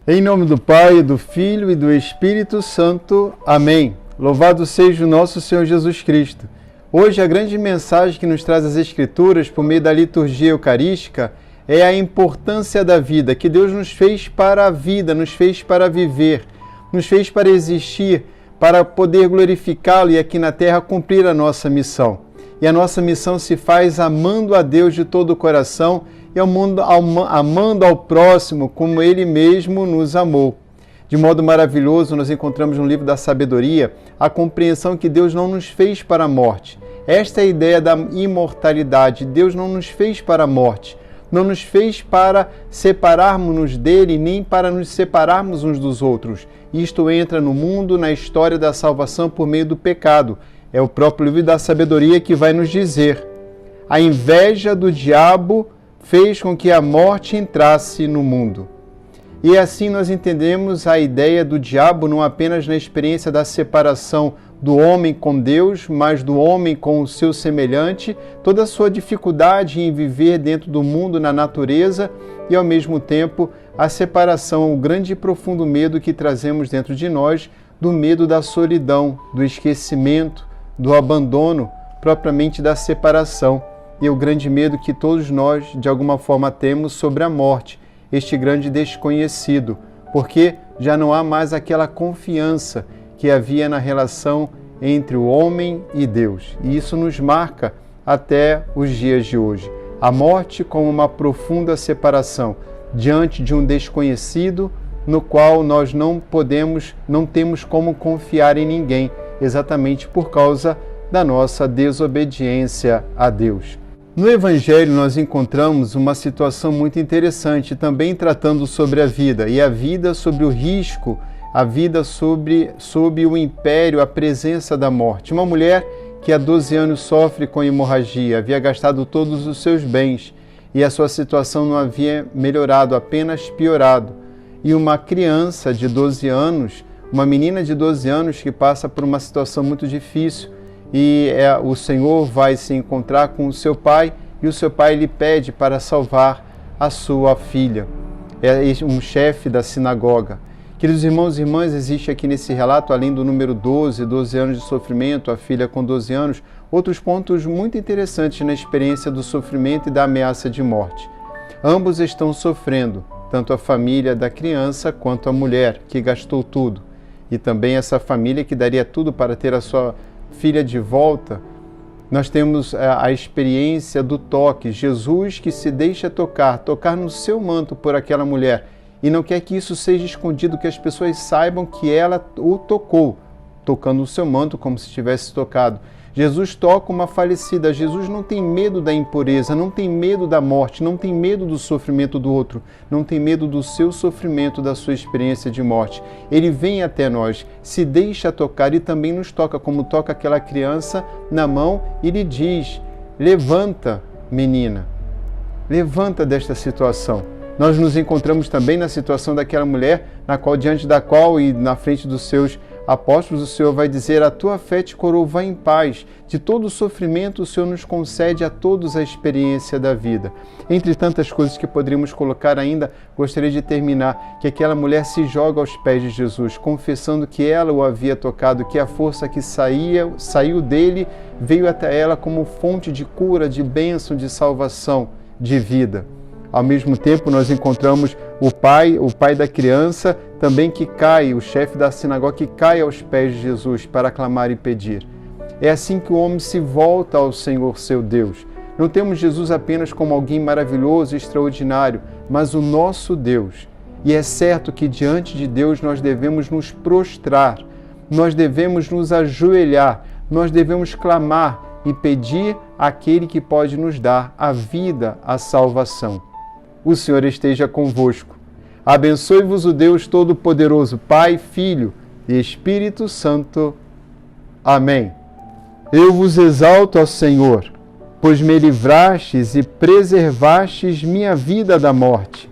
Em nome do Pai, do Filho e do Espírito Santo. Amém. Louvado seja o nosso Senhor Jesus Cristo. Hoje a grande mensagem que nos traz as Escrituras por meio da liturgia eucarística é a importância da vida, que Deus nos fez para a vida, nos fez para viver, nos fez para existir, para poder glorificá-lo e aqui na terra cumprir a nossa missão. E a nossa missão se faz amando a Deus de todo o coração e amando ao próximo como Ele mesmo nos amou. De modo maravilhoso, nós encontramos no livro da sabedoria a compreensão que Deus não nos fez para a morte. Esta é a ideia da imortalidade. Deus não nos fez para a morte. Não nos fez para separarmos-nos dele, nem para nos separarmos uns dos outros. Isto entra no mundo, na história da salvação por meio do pecado. É o próprio livro da sabedoria que vai nos dizer: a inveja do diabo fez com que a morte entrasse no mundo. E assim nós entendemos a ideia do diabo não apenas na experiência da separação do homem com Deus, mas do homem com o seu semelhante, toda a sua dificuldade em viver dentro do mundo, na natureza, e ao mesmo tempo a separação, o grande e profundo medo que trazemos dentro de nós, do medo da solidão, do esquecimento, do abandono, propriamente da separação. E o grande medo que todos nós, de alguma forma, temos sobre a morte, este grande desconhecido, porque já não há mais aquela confiança que havia na relação entre o homem e Deus. E isso nos marca até os dias de hoje. A morte como uma profunda separação diante de um desconhecido no qual nós não temos como confiar em ninguém, exatamente por causa da nossa desobediência a Deus. No Evangelho nós encontramos uma situação muito interessante, também tratando sobre a vida, e a vida sobre o risco, a vida sob o império, a presença da morte. Uma mulher que há 12 anos sofre com hemorragia, havia gastado todos os seus bens e a sua situação não havia melhorado, apenas piorado. E uma criança de 12 anos, uma menina de 12 anos que passa por uma situação muito difícil, e o Senhor vai se encontrar com o seu pai, e o seu pai lhe pede para salvar a sua filha. É um chefe da sinagoga. Queridos irmãos e irmãs, existe aqui nesse relato, além do número 12 anos de sofrimento, a filha com 12 anos, outros pontos muito interessantes na experiência do sofrimento e da ameaça de morte. Ambos estão sofrendo, tanto a família da criança quanto a mulher, que gastou tudo, e também essa família que daria tudo para ter a sua filha de volta. Nós temos a experiência do toque, Jesus que se deixa tocar no seu manto por aquela mulher, e não quer que isso seja escondido, que as pessoas saibam que ela o tocou, tocando o seu manto como se tivesse tocado. Jesus toca uma falecida. Jesus não tem medo da impureza, não tem medo da morte, não tem medo do sofrimento do outro, não tem medo do seu sofrimento, da sua experiência de morte. Ele vem até nós, se deixa tocar e também nos toca, como toca aquela criança na mão e lhe diz: levanta, menina, levanta desta situação. Nós nos encontramos também na situação daquela mulher, diante da qual e na frente dos seus apóstolos, o Senhor vai dizer: a tua fé te curou, vai em paz. De todo o sofrimento, o Senhor nos concede a todos a experiência da vida. Entre tantas coisas que poderíamos colocar ainda, gostaria de terminar que aquela mulher se joga aos pés de Jesus, confessando que ela o havia tocado, que a força que saiu dele veio até ela como fonte de cura, de bênção, de salvação, de vida. Ao mesmo tempo, nós encontramos o pai da criança também que cai, o chefe da sinagoga que cai aos pés de Jesus para clamar e pedir. É assim que o homem se volta ao Senhor seu Deus. Não temos Jesus apenas como alguém maravilhoso e extraordinário, mas o nosso Deus. E é certo que diante de Deus nós devemos nos prostrar, nós devemos nos ajoelhar, nós devemos clamar e pedir àquele que pode nos dar a vida, a salvação. O Senhor esteja convosco. Abençoe-vos o Deus Todo-Poderoso, Pai, Filho e Espírito Santo. Amém. Eu vos exalto, ó Senhor, pois me livrastes e preservastes minha vida da morte.